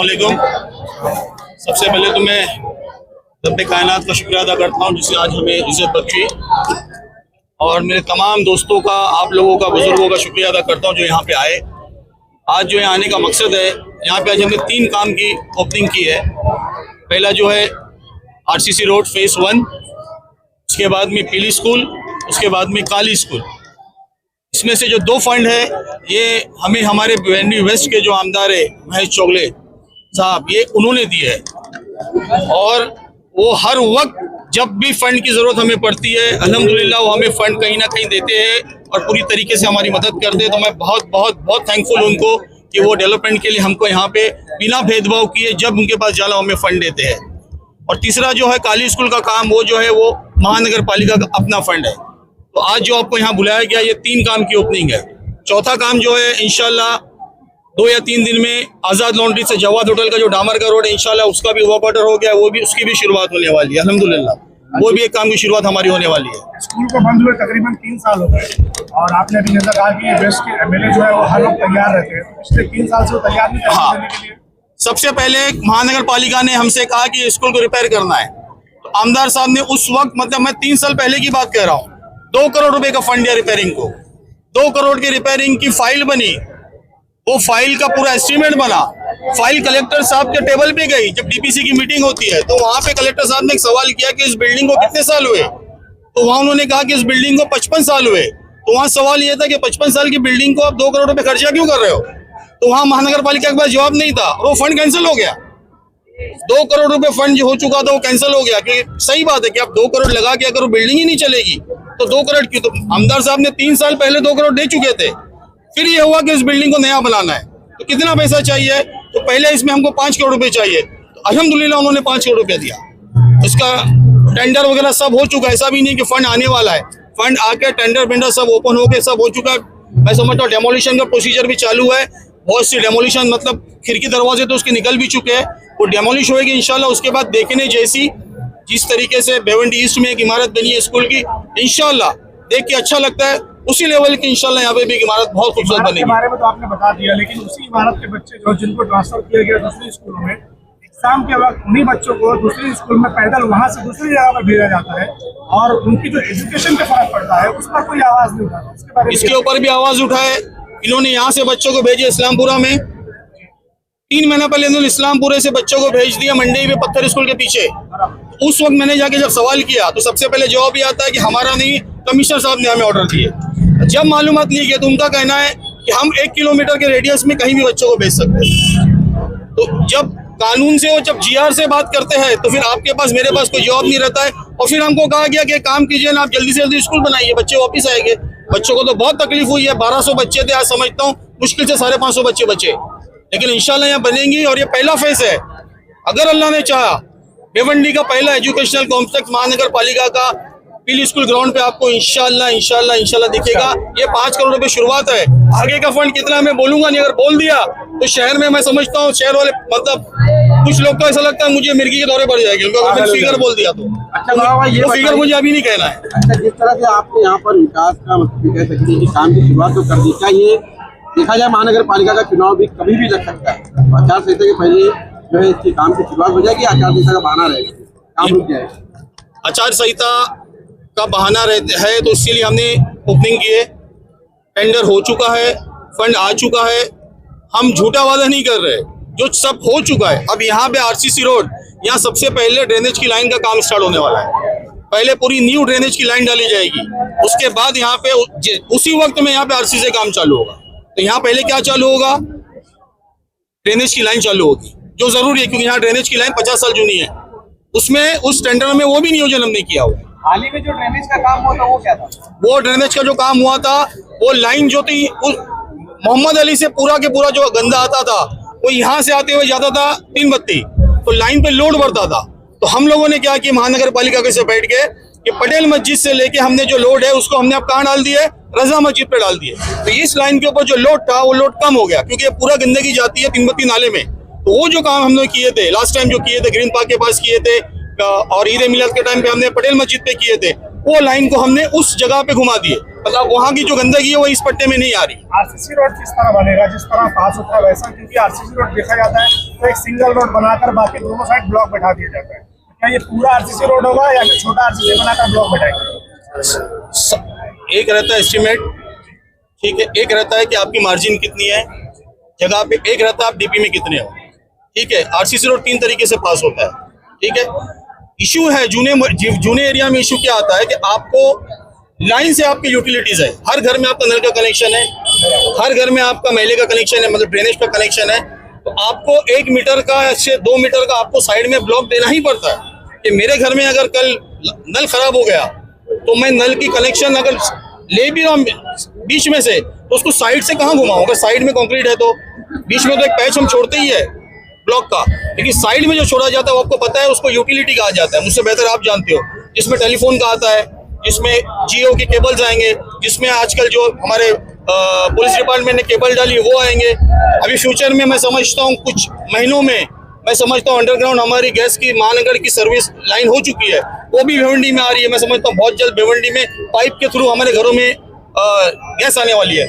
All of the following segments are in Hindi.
वालेकुम। सबसे पहले तो मैं रब्बे कायनात का शुक्रिया अदा करता हूँ जिसने आज हमें इज्जत बख्शी, और मेरे तमाम दोस्तों का, आप लोगों का, बुजुर्गों का शुक्रिया अदा करता हूँ जो यहाँ पे आए। आज जो यहाँ आने का मकसद है, यहाँ पे आज हमने 3 काम की ओपनिंग की है। पहला जो है आरसीसी रोड फेस 1, उसके बाद में पीली स्कूल, उसके बाद में काली स्कूल। इसमें से जो 2 फंड है ये हमें हमारे भिवंडी वेस्ट के जो आमदार है महेश चोगले साहब, ये उन्होंने दिए है, और वो हर वक्त जब भी फंड की ज़रूरत हमें पड़ती है अल्हम्दुलिल्लाह वो हमें फंड कहीं ना कहीं देते हैं और पूरी तरीके से हमारी मदद करते हैं। तो मैं बहुत बहुत बहुत थैंकफुल हूँ उनको कि वो डेवलपमेंट के लिए हमको यहाँ पे बिना भेदभाव किए जब उनके पास जाला हमें फंड देते हैं। और तीसरा जो है काली स्कूल का काम, वो जो है वो महानगर पालिका का अपना फंड है। तो आज जो आपको यहाँ बुलाया गया, ये 3 काम की ओपनिंग है। चौथा काम जो है इंशाल्लाह 2 या 3 दिन में आज़ाद लॉन्ड्री से जवाद होटल का जो डामर का रोड है, इंशाल्लाह उसका भी वर्क ऑर्डर हो गया, वो भी उसकी भी शुरुआत होने वाली है अल्हम्दुलिल्लाह। वो भी एक काम की शुरुआत हमारी होने वाली है। स्कूल को बंद हुए तकरीबन 3 साल हो गए, और आपने अभी जैसा कहा कि वेस्ट के एमएलए जो है वो हर वक्त तैयार रहते हैं, पिछले 3 साल से वो तैयार नहीं हाँ। करने के लिए। सबसे पहले महानगर पालिका ने हमसे कहा कि स्कूल को रिपेयर करना है, तो आमदार साहब ने उस वक्त, मतलब मैं 3 साल पहले की बात कह रहा हूँ, 2 करोड़ रुपए का फंड दिया रिपेयरिंग को। 2 करोड़ की रिपेयरिंग की फाइल बनी, वो फाइल का पूरा एस्टीमेट बना, फाइल कलेक्टर साहब के टेबल पे गई। जब डीपीसी की मीटिंग होती है तो वहां पे कलेक्टर साहब ने एक सवाल किया कि इस बिल्डिंग को कितने साल हुए, तो वहां उन्होंने कहा कि इस बिल्डिंग को 55 साल हुए। तो वहां सवाल ये था कि 55 साल की बिल्डिंग को आप 2 करोड़ रुपए खर्चा क्यों कर रहे हो? तो वहां महानगर पालिका के पास जवाब नहीं था, वो फंड कैंसिल हो गया। 2 करोड़ रुपए फंड जो हो चुका था वो कैंसिल हो गया, क्योंकि सही बात है कि आप 2 करोड़ लगा के अगर वो बिल्डिंग ही नहीं चलेगी तो 2 करोड़ क्यों? तो आमदार साहब ने 3 साल पहले 2 करोड़ दे चुके थे। फिर ये हुआ कि इस बिल्डिंग को नया बनाना है, तो कितना पैसा चाहिए? तो पहले इसमें हमको 5 करोड़ रुपए चाहिए, तो अल्हम्दुलिल्लाह उन्होंने 5 करोड़ रुपया दिया। इसका टेंडर वगैरह सब हो चुका है, ऐसा भी नहीं कि फंड आने वाला है। फंड आके टेंडर वेंडर सब ओपन होके सब हो चुका है। मैं समझता हूँ डेमोलिशन का प्रोसीजर भी चालू है। बहुत सी डेमोलिशन, मतलब खिड़की दरवाजे तो उसके निकल भी चुके हैं, वो डेमोलिश होएगी इंशाल्लाह। उसके बाद देखने जैसी जिस तरीके से भिवंडी ईस्ट में एक इमारत बनी है स्कूल की, इंशाल्लाह देख के अच्छा लगता है, उसी लेवल की इंशाल्लाह यहाँ पे भी एक इमारत बहुत खूबसूरत बनेगी। बारे में तो आपने बता दिया, लेकिन उसी इमारत के बच्चे जो जिनको ट्रांसफर किया गया दूसरे स्कूलों में, एग्जाम के वक्त उन्हीं बच्चों को दूसरे स्कूल में पैदल वहाँ से दूसरी जगह पर भेजा जाता है, और उनकी जो एजुकेशन पे फर्क पड़ता है उस पर कोई आवाज नहीं उठाता। इसके ऊपर भी आवाज उठाए। इन्होंने यहाँ से बच्चों को भेजे इस्लामपुरा में, 3 महीना पहले इन्होंने इस्लामपुरे से बच्चों को भेज दिया मंडी में पत्थर स्कूल के पीछे। उस वक्त मैंने जाके जब सवाल किया तो सबसे पहले जवाब ये आता है कि हमारा नहीं, कमिश्नर साहब ने हमें ऑर्डर दिए। जब मालूमात ली गई तो उनका कहना है कि हम 1 किलोमीटर के रेडियस में कहीं भी बच्चों को भेज सकते हैं। तो जब कानून से, वो जब जीआर से बात करते हैं तो फिर आपके पास, मेरे पास कोई जवाब नहीं रहता है। और फिर हमको कहा गया कि काम कीजिए ना, आप जल्दी से जल्दी स्कूल बनाइए, बच्चे वापिस आएंगे। बच्चों को तो बहुत तकलीफ हुई है, 1200 बच्चे थे, आज समझता हूँ मुश्किल से 550 बच्चे बचे, लेकिन इंशाल्लाह यहाँ बनेंगी। और ये पहला फेज है, अगर अल्लाह ने चाहा भिवंडी का पहला एजुकेशनल कॉम्प्लेक्स महानगर पालिका का पीली स्कूल ग्राउंड पे आपको इंशाल्लाह दिखेगा। ये 5 करोड़ रुपए शुरुआत है, आगे का फंड कितना मैं बोलूंगा नहीं। अगर बोल दिया तो शहर में, मैं समझता हूँ शहर वाले, मतलब कुछ लोग को ऐसा लगता है मुझे मिर्गी के दौरे पड़ जाएंगे उनको, अगर मैंने फिगर बोल दिया तो। अच्छा, ये फिगर मुझे अभी नहीं कहना है। अच्छा, जिस तरह से आपने यहाँ पर विकास का, मतलब कह सकते हैं कि काम की शुरुआत तो कर दी, क्या ये देखा जाए महानगर पालिका का चुनाव भी कभी भी लग सकता है? आचार संहिता के पहले जो है इसके काम की शुरुआत हो जाएगी, आचार संहिता का बहाना रहेगा, काम रुक जाएगा? आचार संहिता का बहाना है, तो इसलिए हमने ओपनिंग की है। टेंडर हो चुका है, फंड आ चुका है, हम झूठा वादा नहीं कर रहे, जो सब हो चुका है। अब यहाँ पे आरसीसी रोड, यहाँ सबसे पहले ड्रेनेज की लाइन का काम स्टार्ट होने वाला है। पहले पूरी न्यू ड्रेनेज की लाइन डाली जाएगी, उसके बाद यहाँ पे उसी वक्त में यहाँ पे आरसीसी से काम चालू होगा। तो यहाँ पहले क्या चालू होगा? ड्रेनेज की लाइन चालू होगी, जो जरूरी है, क्योंकि यहाँ ड्रेनेज की लाइन 50 साल जूनी है। उसमें उस टेंडर में वो भी नियोजन हमने किया हुआ। हाल ही में जो ड्रेनेज का काम हुआ था वो क्या था? वो ड्रेनेज का जो काम हुआ था, वो लाइन जो थी मोहम्मद अली से पूरा के पूरा जो गंदा आता था वो यहाँ से आते हुए जाता था 3 बत्ती, तो लाइन पे लोड बढ़ता था। तो हम लोगों ने क्या किया, महानगर पालिका के से बैठ के कि पटेल मस्जिद से लेके हमने जो लोड है उसको हमने अब कहाँ डाल दिए, रजा मस्जिद पे डाल दिए। तो इस लाइन के ऊपर जो लोड था वो लोड कम हो गया, क्योंकि पूरा गंदगी जाती है 3 बत्ती नाले में। तो वो जो काम हमने किए थे लास्ट टाइम, जो किए थे ग्रीन पार्क के पास किए थे, और ईद ए मिलाद के टाइम पे हमने पटेल मस्जिद पे किए थे, वो लाइन को हमने उस जगह पे घुमा दिए। मतलब वहाँ की जो गंदगी है वो इस पट्टे में नहीं आ रही। आरसीसी रोड किस तरह बनेगा, जिस तरह पास होता है वैसा? क्योंकि आरसीसी रोड देखा जाता है तो एक सिंगल रोड बनाकर बाकी दोनों साइड ब्लॉक बैठा दिया जाता है। क्या ये पूरा आरसीसी रोड होगा या फिर छोटा आरसीसी बनाकर ब्लॉक बैठाएंगे? एक रहता है एस्टिमेट, ठीक है, एक रहता है कि आपकी मार्जिन कितनी है जगह पे, एक रहता है आप डीपी में कितने हो, ठीक है। आरसीसी रोड 3 तरीके से पास होता है, ठीक है। इशू है जूने एरिया में इशू क्या आता है कि आपको लाइन से आपकी यूटिलिटीज है, हर घर में आपका नल का कनेक्शन है, हर घर में आपका मैले का कनेक्शन है, मतलब ड्रेनेज का कनेक्शन है, तो आपको 1 मीटर का से 2 मीटर का आपको साइड में ब्लॉक देना ही पड़ता है कि मेरे घर में अगर कल नल खराब हो गया तो मैं नल की कनेक्शन अगर ले भी रहा हूँ बीच में से तो उसको साइड से कहाँ घुमाऊं? अगर साइड में कंक्रीट है तो बीच में तो एक पैच हम छोड़ते ही है ब्लॉक का, लेकिन साइड में जो छोड़ा जाता है वो आपको पता है, उसको यूटिलिटी कहा जाता है, मुझसे बेहतर आप जानते हो। जिसमें टेलीफोन का आता है, जिसमें जियो के केबल्स आएंगे, जिसमें आजकल जो हमारे पुलिस डिपार्टमेंट ने केबल डाली वो आएंगे। अभी फ्यूचर में मैं समझता हूँ कुछ महीनों में मैं समझता हूँ अंडरग्राउंड हमारी गैस की महानगर की सर्विस लाइन हो चुकी है, वो भी भिवंडी में आ रही है। मैं समझता हूँ बहुत जल्द भिवंडी में पाइप के थ्रू हमारे घरों में गैस आने वाली है,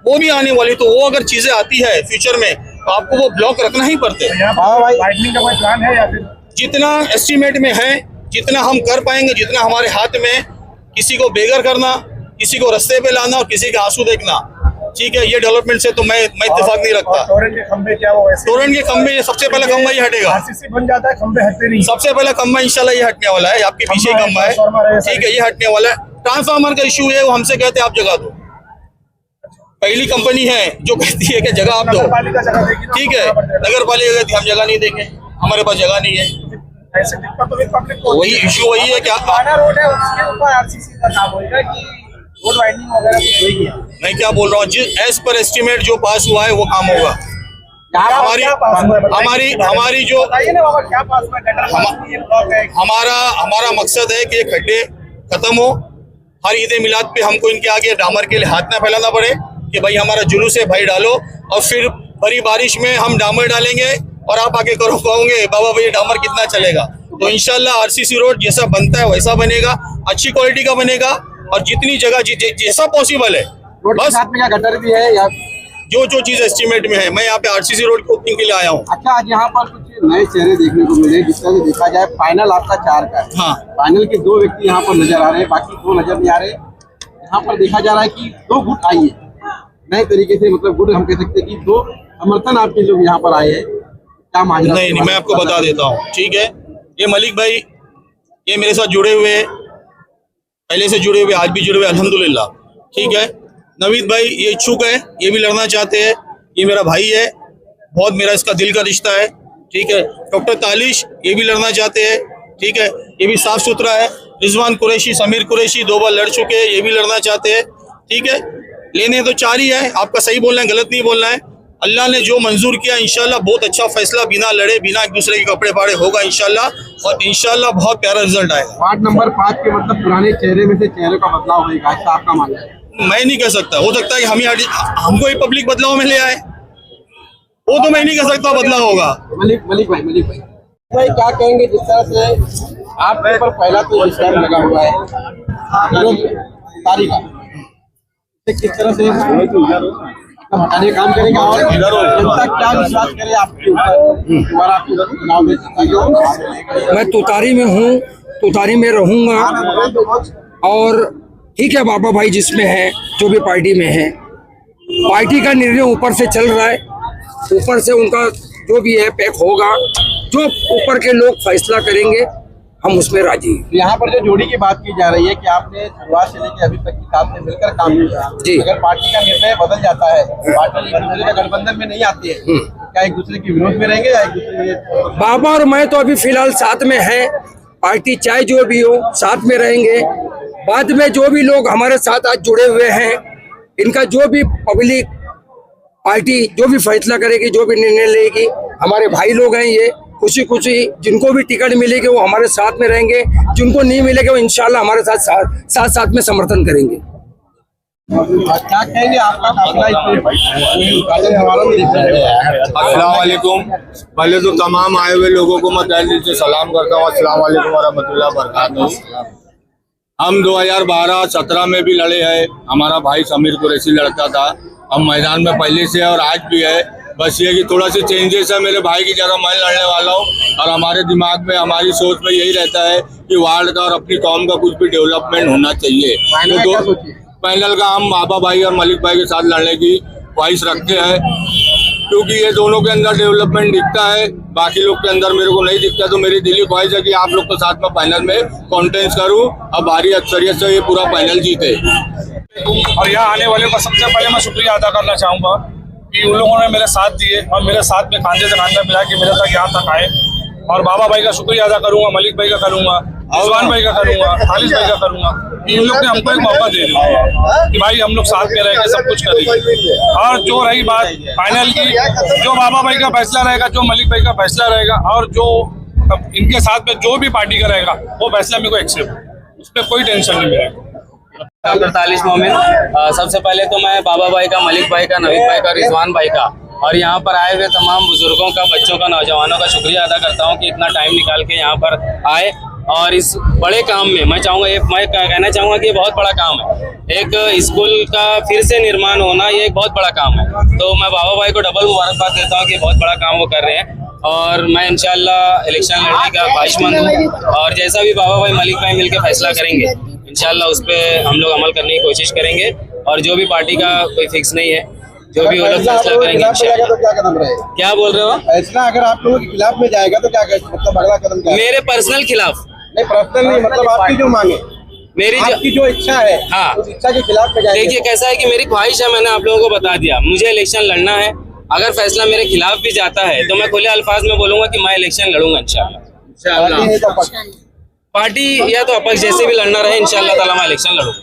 वो भी आने वाली। तो वो अगर चीजें आती है फ्यूचर में तो आपको वो ब्लॉक रखना ही पड़ते हैं। वाइडनिंग का कोई प्लान है या फिर? जितना एस्टिमेट में है, जितना हम कर पाएंगे, जितना हमारे हाथ में, किसी को बेघर करना, किसी को रास्ते पे लाना और किसी का आंसू देखना, ठीक है, ये डेवलपमेंट से तो मैं इत्तेफाक नहीं रखता। तोरण के खंभे क्या वो वैसे? तोरण के खंभे सबसे पहला खंभा ये हटेगा, आरसीसी बन जाता है खंभे हटते नहीं। सबसे पहला खंभा इंशाल्लाह ये हटने वाला है, आपके पीछे ही खंभा है, ठीक है, ये हटने वाला है। ट्रांसफार्मर का इशू है, वो हमसे कहते हैं आप जगह दो, पहली कंपनी है जो कहती है कि जगह आप दो, ठीक है, नगर पालिका कहती है हम जगह नहीं देंगे, हमारे पास जगह नहीं है। ऐसे दिक्कत तो पब्लिक को वही इशू वही है क्या रोड है उसके ऊपर आरसीसी का काम होगा कि रोड वाइडनिंग वगैरह कुछ होगी? मैं क्या बोल रहा हूँ, जिस एज पर एस्टिमेट जो पास हुआ है वो काम होगा। हमारी जो बताइए ना बाबा, क्या पास हुआ? गटर हमारा मकसद है कि ये खड्डे खत्म हो। हर ईद मिलाद पे हमको इनके आगे डामर के लिए हाथ ना फैलाना पड़े कि भाई हमारा जुलूस है, भाई डालो, और फिर भरी बारिश में हम डामर डालेंगे और आप आके करो कहोगे बाबा भाई डामर कितना चलेगा। तो इंशाल्लाह आरसीसी रोड जैसा बनता है वैसा बनेगा, अच्छी क्वालिटी का बनेगा, और जितनी जगह जैसा पॉसिबल है। बस साथ में क्या गटर भी है या जो चीज एस्टिमेट में है, मैं यहाँ पे आरसीसी रोड की ओपनिंग के लिए आया हूँ। अच्छा, आज यहाँ पर कुछ नए चेहरे देखने को मिले, जिस तरह से देखा जाए फाइनल आपका 4 का है। हाँ, फाइनल के 2 व्यक्ति यहाँ पर नजर आ रहे हैं, बाकी 2 नजर नहीं आ रहे। यहाँ पर देखा जा रहा है कि 2 गुट आई है नए तरीके से, मतलब गुट हम कह सकते हैं कि 2 समर्थन आपके लोग यहाँ पर आए हैं। क्या माजरा? नहीं, मैं आपको बता देता हूँ, ठीक है। ये मलिक भाई ये मेरे साथ जुड़े हुए, पहले से जुड़े हुए, आज भी जुड़े हुए अल्हम्दुलिल्लाह, ठीक है। नवीद भाई ये इच्छुक है, ये भी लड़ना चाहते हैं, ये मेरा भाई है, बहुत मेरा इसका दिल का रिश्ता है, ठीक है। डॉक्टर तालिश ये भी लड़ना चाहते हैं, ठीक है, ये भी साफ सुथरा है। रिजवान कुरैशी, समीर कुरैशी 2 बार लड़ चुके हैं, ये भी लड़ना चाहते हैं, ठीक है। लेने तो 4 ही है, आपका सही बोलना है, गलत नहीं बोलना है। अल्लाह ने जो मंजूर किया इंशाल्लाह बहुत अच्छा फैसला, बिना लड़े बिना एक दूसरे के कपड़े फाड़े होगा इंशाल्लाह, और इंशाल्लाह बहुत प्यारा रिजल्ट आएगा। वार्ड नंबर 5 के मतलब पुराने चेहरे में से चेहरे का बदलाव होगा, ऐसा आपका मानना है? मैं नहीं कह सकता, हो सकता है कि हमको ही पब्लिक बदलाव में ले आए, वो तो मैं नहीं कह सकता बदलाव होगा। मलिक भाई क्या कहेंगे, जिस तरह से आपके ऊपर पहला तो स्टैम्प लगा हुआ है तारीख का, किस तरह से हटाने काम करेंगे और जनता क्या विश्वास करे आपके ऊपर दोबारा आपको चुनाव में? मैं तुतारी में हूँ, तुतारी में रहूँगा, और ठीक है बाबा भाई जिसमें है, जो भी पार्टी में है, पार्टी का निर्णय ऊपर से चल रहा है, ऊपर से उनका जो भी है पैक होगा, जो ऊपर के लोग फैसला करेंगे हम उसमें राजी हैं। यहाँ पर जो जोड़ी की बात की जा रही है कि आपने शुरुआत से लेकर अभी तक की साथ में मिलकर काम किया, जी। अगर पार्टी का निर्णय बदल जाता है, पार्टी एक दूसरे का गठबंधन में नहीं आती है, क्या एक दूसरे के विरोध में रहेंगे या एक दूसरे के? बाबा और मैं तो अभी फिलहाल साथ में है, पार्टी चाहे जो भी हो साथ में रहेंगे। बाद में जो भी लोग हमारे साथ आज जुड़े हुए हैं, इनका जो भी पब्लिक पार्टी जो भी फैसला करेगी, जो भी निर्णय लेगी, हमारे भाई लोग हैं ये, खुशी खुशी जिनको भी टिकट मिलेगी वो हमारे साथ में रहेंगे, जिनको नहीं मिलेगा वो इंशाल्लाह हमारे साथ में समर्थन करेंगे। क्या कहेंगे आपका काफिला अस्सलाम वालेकुम। पहले तो तमाम आए हुए लोगों को मैं तहे दिल से सलाम करता हूँ। अस्सलाम वालेकुम वरहमतुल्लाह वबरकातुहू। हम 2012-17 में भी लड़े हैं। हमारा भाई समीर कुरैशी लड़का था। हम मैदान में पहले से और आज भी है। बस ये कि थोड़ा सी चेंजेस है। मेरे भाई की जगह मैं लड़ने वाला हूँ और हमारे दिमाग में, हमारी सोच में यही रहता है कि वार्ड का और अपनी कौम का कुछ भी डेवलपमेंट होना चाहिए। तो पैनल का हम बाबा भाई और मलिक भाई के साथ लड़ने की ख्वाहिश रखते हैं, क्योंकि ये दोनों के अंदर डेवलपमेंट दिखता है, बाकी लोग के अंदर मेरे को नहीं दिखता। तो मेरी दिली ख्वाहिश है कि आप लोग के साथ में फाइनल में कॉन्टेंस करूं और भारी अक्सरियत से ये पूरा फाइनल जीते। और यहाँ आने वाले का सबसे पहले मैं शुक्रिया अदा करना चाहूँगा कि उन लोगों ने मेरे साथ दिए और मेरे साथ में खांधे से खांधा मिला के मेरे तक यहाँ तक आए। और बाबा भाई का शुक्रिया अदा करूँगा, मलिक भाई का करूँगा, रिजवान भाई का करूँगा, खालिद भाई का करूँगा। इन लोग ने हमको एक मौका दे दिया कि भाई हम लोग साथ में रह के सब कुछ करेंगे। और जो रही बात फाइनल की, जो बाबा भाई का फैसला रहेगा, जो मलिक भाई का फैसला रहेगा और जो इनके साथ में जो भी पार्टी का रहेगा वो फैसला मेरे को एक्सेप्ट, उस पर कोई टेंशन नहीं मेरे। 48 मोमिन। सबसे पहले तो मैं बाबा भाई का, मलिक भाई का, नवीद भाई का, रिजवान भाई का और यहाँ पर आए हुए तमाम बुजुर्गों का, बच्चों का, नौजवानों का शुक्रिया अदा करता हूँ कि इतना टाइम निकाल के यहाँ पर आए। और इस बड़े काम में मैं कहना चाहूँगा कि ये बहुत बड़ा काम है। एक स्कूल का फिर से निर्माण होना, ये एक बहुत बड़ा काम है। तो मैं बाबा भाई को डबल मुबारकबाद देता हूँ कि बहुत बड़ा काम वो कर रहे हैं। और मैं इंशाल्लाह इलेक्शन लड़ने का ख्वाहिशमंद हूँ और जैसा भी बाबा भाई, मलिक भाई मिलकर फैसला करेंगे इंशाल्लाह उस पर हम लोग अमल करने की कोशिश करेंगे। और जो भी पार्टी का कोई फिक्स नहीं है, जो भी वो लोग फैसला करेंगे इंशाल्लाह। तो क्या कदम रहेगा? क्या बोल रहे हो? फैसला अगर आप लोगों के खिलाफ में जाएगा तो क्या मतलब अगला कदम क्या है? मेरे पर्सनल खिलाफ नहीं, पर्सनल नहीं, मतलब आपकी जो मांगे, मेरी आपकी जो इच्छा है, हाँ, उस इच्छा के खिलाफ में जाएंगे। देखिए कैसा है कि मेरी ख्वाहिश है, मैंने आप लोगों को बता दिया, मुझे इलेक्शन लड़ना है। अगर फैसला मेरे खिलाफ भी जाता है तो मैं खुले अल्फाज में बोलूंगा कि मैं इलेक्शन लड़ूंगा इंशाल्लाह। पार्टी या तो अपक्ष जैसे भी लड़ना रहे, इंशाल्लाह ताला मैं इलेक्शन लड़ूंगा।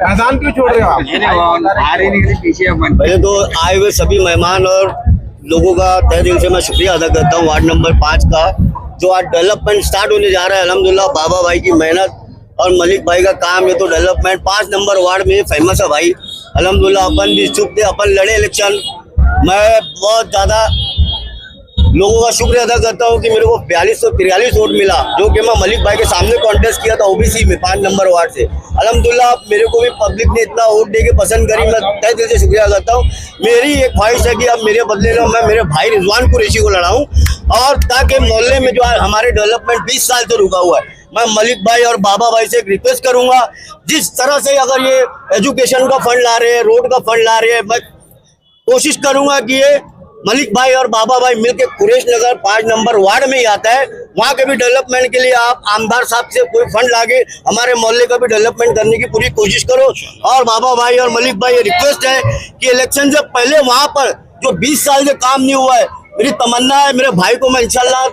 मैदान क्यों छोड़ रहे हो आप? पहले तो आए हुए सभी मेहमान और लोगों का तहे दिल से मैं शुक्रिया अदा करता हूँ। वार्ड नंबर 5 का जो आज डेवलपमेंट स्टार्ट होने जा रहा है, अल्हम्दुलिल्लाह बाबा भाई की मेहनत और मलिक भाई का काम, ये तो डेवलपमेंट 5 नंबर वार्ड में फेमस है भाई। अल्हम्दुलिल्लाह अपन भी इच्छुक थे, अपन लड़े इलेक्शन। मैं बहुत ज़्यादा लोगों का शुक्रिया अदा करता हूँ कि मेरे को 4243 वोट मिला, जो कि मैं मलिक भाई के सामने कॉन्टेस्ट किया था ओबीसी में 5 नंबर वार्ड से। अल्हम्दुलिल्लाह मेरे को भी पब्लिक ने इतना वोट दे के पसंद करी, मैं तहे दिल से शुक्रिया करता हूँ। मेरी एक ख्वाहिश है कि अब मेरे बदले में मैं मेरे भाई रिजवान कुरैशी को लड़ाऊँ, और ताकि मोहल्ले में जो हमारे डेवलपमेंट 20 साल से रुका हुआ है, मैं मलिक भाई और बाबा भाई से एक रिक्वेस्ट करूंगा, जिस तरह से अगर ये एजुकेशन का फंड ला रहे हैं, रोड का फंड ला रहे हैं, मैं कोशिश करूंगा कि ये मलिक भाई और बाबा भाई मिलके कुरैश नगर 5 नंबर वार्ड में ही आता है, वहाँ के भी डेवलपमेंट के लिए आप आमदार साहब से कोई फंड लाके हमारे मोहल्ले का भी डेवलपमेंट करने की पूरी कोशिश करो। और बाबा भाई और मलिक भाई ये रिक्वेस्ट है कि इलेक्शन से पहले वहाँ पर जो 20 साल से काम नहीं हुआ है, मेरी तमन्ना है मेरे भाई को मैं इंशाल्लाह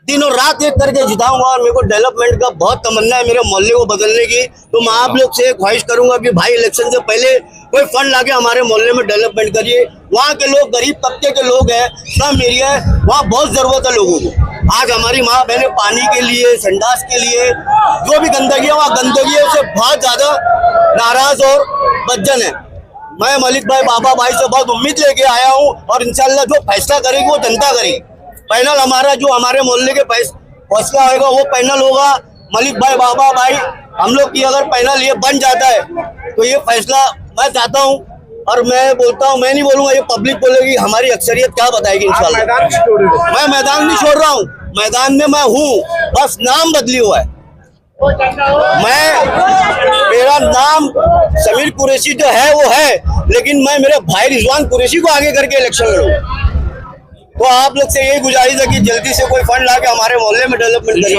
दिन और रात एक करके जिताऊंगा। और मेरे को डेवलपमेंट का बहुत तमन्ना है मेरे मोहल्ले को बदलने की। तो मैं आप लोग से ख्वाहिश करूंगा कि भाई इलेक्शन से पहले कोई फंड लाके हमारे मोहल्ले में डेवलपमेंट करिए। वहाँ के लोग गरीब तबके के लोग हैं, स्लम एरिया है, वहाँ बहुत जरूरत है लोगों को। आज हमारी माँ बहनें पानी के लिए, संडास के लिए, जो भी गंदगी है वहाँ गंदगी से बहुत ज्यादा नाराज और बदजन है। मैं मलिक भाई, बाबा भाई से बहुत उम्मीद लेके आया हूँ और इंशाल्लाह जो फैसला करेगी वो जनता करेगी। पैनल हमारा जो हमारे मोहल्ले के फैसला होगा वो पैनल होगा मलिक भाई, बाबा भाई। हम लोग की अगर पैनल ये बन जाता है तो ये फैसला मैं चाहता हूँ, और मैं बोलता हूँ, मैं नहीं बोलूंगा, ये पब्लिक बोलेगी, हमारी अक्सरियत क्या बताएगी इंशाल्लाह। मैं मैदान नहीं छोड़ रहा हूँ, मैदान में मैं हूँ, बस नाम बदली हुआ है। मेरा नाम समीर कुरैशी जो है वो है, लेकिन मैं मेरे भाई रिजवान कुरैशी को आगे करके इलेक्शन लड़ूंगा। तो आप लोग से यही गुजारिश है कि जल्दी से कोई फंड लाके हमारे मोहल्ले में डेवलपमेंट करिए।